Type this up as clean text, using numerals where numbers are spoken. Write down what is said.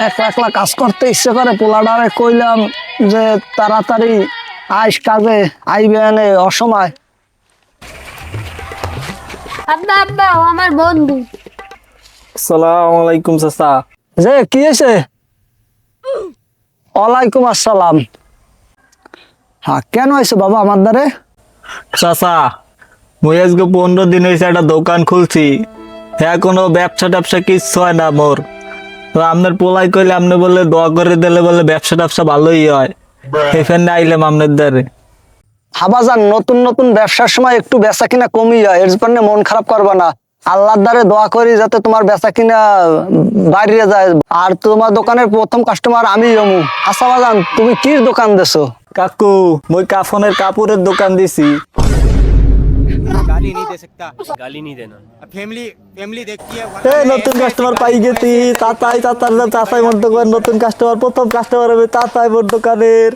একলা একলা কাজ করতে ইচ্ছে করে। পোলাডারে কইলাম যে তাড়াতাড়ি আইস কাজে, আইবে এনে অসময়। আব্বা আব্বা ও আমার বন্ধু। আসসালামু আলাইকুম চাচা। যে কি হয়েছে? ওয়ালাইকুম আসসালাম। হ্যাঁ, কেন হয়েছে বাবা আমার দ্বারে? চাচা মুই আজকে 15 দিন হয়েছে একটা দোকান খুলছি, হ্যাঁ কোনো ব্যবসা ট্যাবসা কিচ্ছু হয় না মোর। তো আপনার পোলাই কইলে আপনি বলে দোয়া করে দিলে বলে ব্যবসা ট্যাবসা ভালোই হয়, এখানে আইলাম আপনার দ্বারে। হাবাজান, নতুন নতুন ব্যবসার সময় একটু বেচা কিনা কমই হয়, এর জন্য মন খারাপ করবা না। আল্লাহর দ্বারে দোয়া করি যাতে তোমার বেচা কিনা বাইরে যায়। আর তোমার দোকানের প্রথম কাস্টমার আমি হমু। আচ্ছা বাজান, তুমি কি দোকান দেছো? কাকু মুই কাফনের কাপড়ের দোকান দিছি। गाली नहीं दे सकता, गाली नहीं देना। फैमिली फैमिली देखती है এ নতুন কাস্টমার পাই গেছি, চাচাই মোর দোকান নতুন কাস্টমার, প্রথম কাস্টমার হবে চাচাই মোর দোকানের।